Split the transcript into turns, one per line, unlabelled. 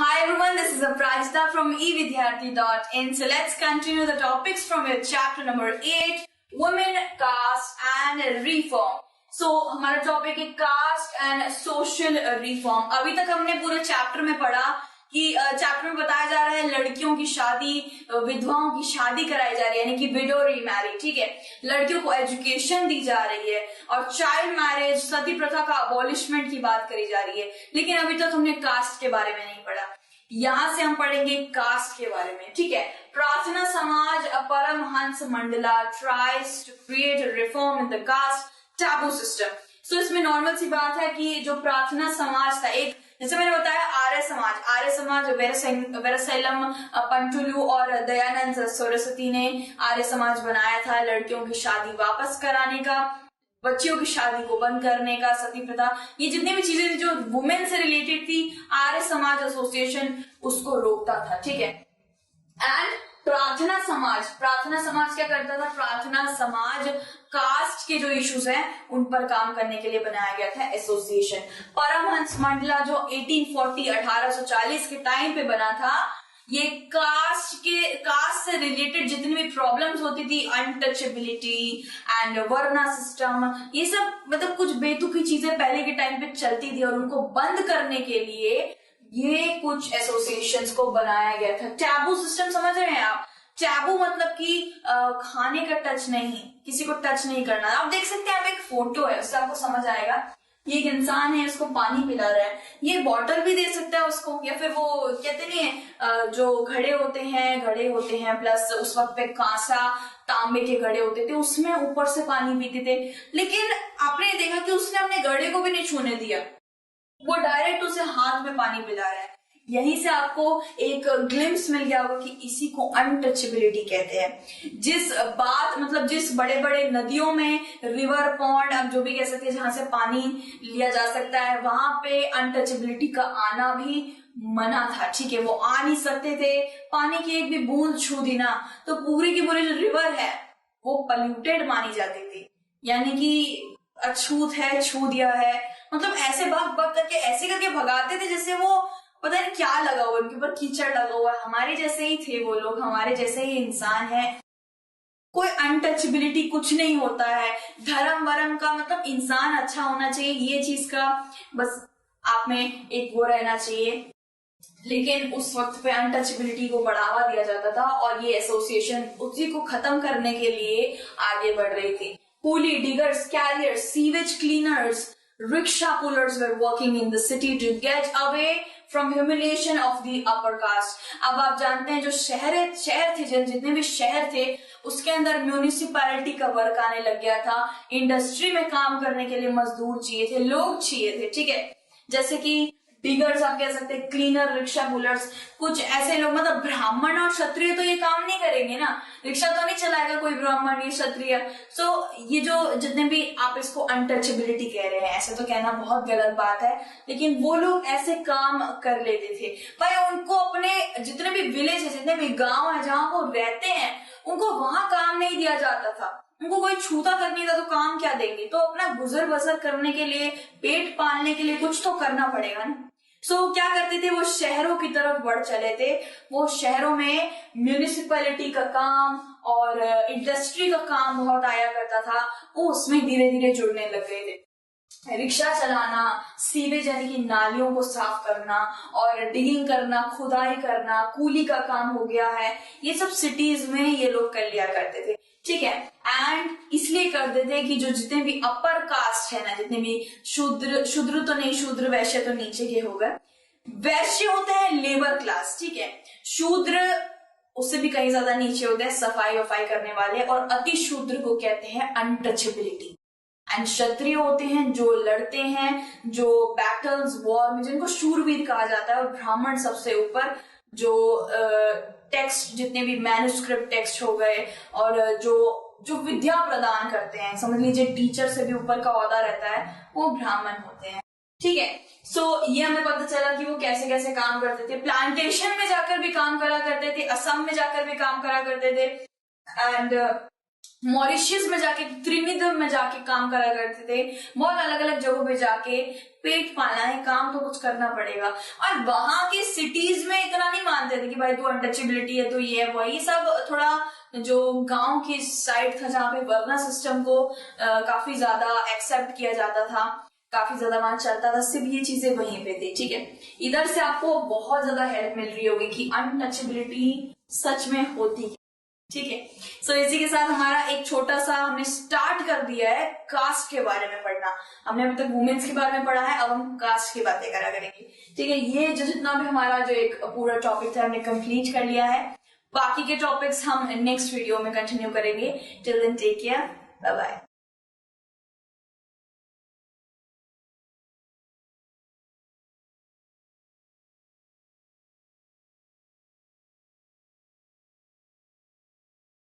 Hi everyone, this is Aprajita from evidyarthi.in. So let's continue the topics from your chapter number 8, Women, Caste and Reform. So हमारा topic है cast and social reform. अभी तक हमने पूरे chapter में पढ़ा कि चैप्टर में बताया जा रहा है लड़कियों की शादी, विधवाओं की शादी कराई जा रही है, यानी कि विडो रीमैरिज. ठीक है, लड़कियों को एजुकेशन दी जा रही है और चाइल्ड मैरिज, सती प्रथा का अबॉलिशमेंट की बात करी जा रही है. लेकिन अभी तक हमने कास्ट के बारे में नहीं पढ़ा. यहाँ से हम पढ़ेंगे कास्ट के बारे में. ठीक है, Prarthana Samaj Paramhans Mandala tries to create reform in the caste taboo system. So इसमें नॉर्मल सी बात है कि जो प्रार्थना समाज था, एक जैसे मैंने बताया आर्य समाज वेरासैलम पंटुलू और दयानंद सरस्वती ने आर्य समाज बनाया था. लड़कियों की शादी वापस कराने का, बच्चियों की शादी को बंद करने का, सती प्रथा, ये जितनी भी चीजें जो वुमेन से रिलेटेड थी, आर्य समाज एसोसिएशन उसको रोकता था. ठीक है, एंड प्रार्थना समाज क्या करता था? प्रार्थना समाज कास्ट के जो इश्यूज हैं उन पर काम करने के लिए बनाया गया था एसोसिएशन. परमहंस मंडला जो 1840 के टाइम पे बना था, ये कास्ट से रिलेटेड जितनी भी प्रॉब्लम्स होती थी, अनटचेबिलिटी एंड वर्ना सिस्टम, ये सब मतलब कुछ बेतुकी चीजें पहले के टाइम पे चलती थी और उनको बंद करने के लिए ये कुछ एसोसिएशंस को बनाया गया था. टैबू सिस्टम समझ रहे हैं आप? टैबू मतलब कि खाने का टच नहीं, किसी को टच नहीं करना. आप देख सकते हैं, आप एक फोटो है उससे आपको समझ आएगा. ये एक इंसान है, उसको पानी पिला रहा है, ये बॉटल भी दे सकता है उसको, या फिर वो कहते नहीं है जो घड़े होते हैं प्लस उस वक्त पे कांसा तांबे के घड़े होते थे, उसमें ऊपर से पानी पीते थे. लेकिन आपने देखा कि उसने अपने घड़े को भी नहीं छूने दिया, वो डायरेक्ट उसे हाथ में पानी पिला रहा है. यहीं से आपको एक ग्लिम्स मिल गया होगा कि इसी को अनटचेबिलिटी कहते हैं. जिस बड़े बड़े नदियों में, रिवर पॉन्ड, आप जो भी कह सकते हैं, जहां से पानी लिया जा सकता है, वहां पे अनटचेबिलिटी का आना भी मना था. ठीक है, वो आ नहीं सकते थे. पानी की एक भी बूंद छू दी ना तो पूरी की पूरी जो रिवर है वो पल्यूटेड मानी जाती थी, यानी कि अछूत है, छू दिया है. मतलब ऐसे भाग करके ऐसे करके भगाते थे जैसे वो पता नहीं क्या लगा हुआ, उनके ऊपर कीचड़ लगा हुआ है. हमारे जैसे ही थे वो लोग, हमारे जैसे ही इंसान है. कोई अनटचेबिलिटी कुछ नहीं होता है. धर्म वरम का मतलब इंसान अच्छा होना चाहिए, ये चीज का बस आप में एक वो रहना चाहिए. लेकिन उस वक्त पे अनटचेबिलिटी को बढ़ावा दिया जाता था और ये एसोसिएशन उसी को खत्म करने के लिए आगे बढ़ रही थी. Coolie, diggers, carriers, sewage cleaners, rickshaw pullers were working in the city to get away from humiliation of the upper caste. अब आप जानते हैं जो शहर थे, जितने भी शहर थे, उसके अंदर म्यूनिसिपैलिटी का वर्क आने लग गया था. इंडस्ट्री में काम करने के लिए मजदूर चाहिए थे, लोग चाहिए थे. ठीक है, जैसे कि डिगर्स आप कह सकते हैं, क्लीनर, रिक्शा पुलर्स, कुछ ऐसे लोग. मतलब ब्राह्मण और क्षत्रिय तो ये काम नहीं करेंगे ना, रिक्शा तो नहीं चलाएगा कोई ब्राह्मण या क्षत्रिय. सो ये जो जितने भी आप इसको अनटचेबिलिटी कह रहे हैं, ऐसे तो कहना बहुत गलत बात है, लेकिन वो लोग ऐसे काम कर लेते थे. भाई उनको अपने जितने भी विलेज है, जितने भी गांव है जहां वो रहते हैं, उनको वहां काम नहीं दिया जाता था. उनको कोई छूता करनी था तो काम क्या देंगे? तो अपना गुजर बसर करने के लिए, पेट पालने के लिए कुछ तो करना पड़ेगा ना. सो क्या करते थे, वो शहरों की तरफ बढ़ चले थे. वो शहरों में म्यूनिसिपैलिटी का काम और इंडस्ट्री का काम बहुत आया करता था, वो उसमें धीरे धीरे जुड़ने लग गए थे. रिक्शा चलाना, सीवेज यानी कि नालियों को साफ करना और डिगिंग करना, खुदाई करना, कूली का काम हो गया है. ये सब सिटीज में ये लोग कर लिया करते थे. ठीक है, एंड इसलिए करते थे कि जो जितने भी अपर कास्ट है ना, जितने भी शूद्र तो नहीं, शूद्र वैश्य तो नीचे के हो गए. वैश्य होते हैं लेबर क्लास. ठीक है, शूद्र उससे भी कहीं ज्यादा नीचे होते हैं, सफाई वफाई करने वाले. और अति शूद्र को कहते हैं अनटचेबिलिटी. एंड क्षत्रिय होते हैं जो लड़ते हैं, जो बैटल्स, वॉर में, जिनको शूरवीर कहा जाता है. और ब्राह्मण सबसे ऊपर, जो टेक्स्ट, जितने भी मैन्युस्क्रिप्ट टेक्स्ट हो गए और जो विद्या प्रदान करते हैं, समझ लीजिए टीचर से भी ऊपर का ओहदा रहता है, वो ब्राह्मण होते हैं. ठीक है, सो ये हमें पता चला कि वो कैसे कैसे काम करते थे. प्लांटेशन में जाकर भी काम करा करते थे, असम में जाकर भी काम करा करते थे. एंड मॉरिशियस में जाके, त्रिनिदाद में जाके काम करा करते थे, बहुत अलग अलग जगहों पे जाके पेट पालना है, काम तो कुछ करना पड़ेगा। और वहां के सिटीज में इतना नहीं मानते थे कि भाई तू अनटचेबिलिटी है तो ये है वही सब, थोड़ा जो गांव की साइड था जहाँ पे वरना सिस्टम को काफी ज्यादा एक्सेप्ट किया जाता था, काफी ज्यादा वहां चलता था, सिर्फ ये चीजें वहीं पे थी। ठीक है, इधर से आपको बहुत ज्यादा हेल्प मिल रही होगी कि अनटचेबिलिटी सच में होती है। ठीक है, सो इसी के साथ हमारा एक छोटा सा हमने स्टार्ट कर दिया है कास्ट के बारे में पढ़ना। हमने अभी तक वुमेन्स के बारे में पढ़ा है, अब हम कास्ट की बातें करा करेंगे। ठीक है, ये जो जितना भी हमारा जो एक पूरा टॉपिक था हमने कंप्लीट कर लिया है। बाकी के टॉपिक्स हम नेक्स्ट वीडियो में कंटिन्यू करेंगे। Till then take care, bye bye.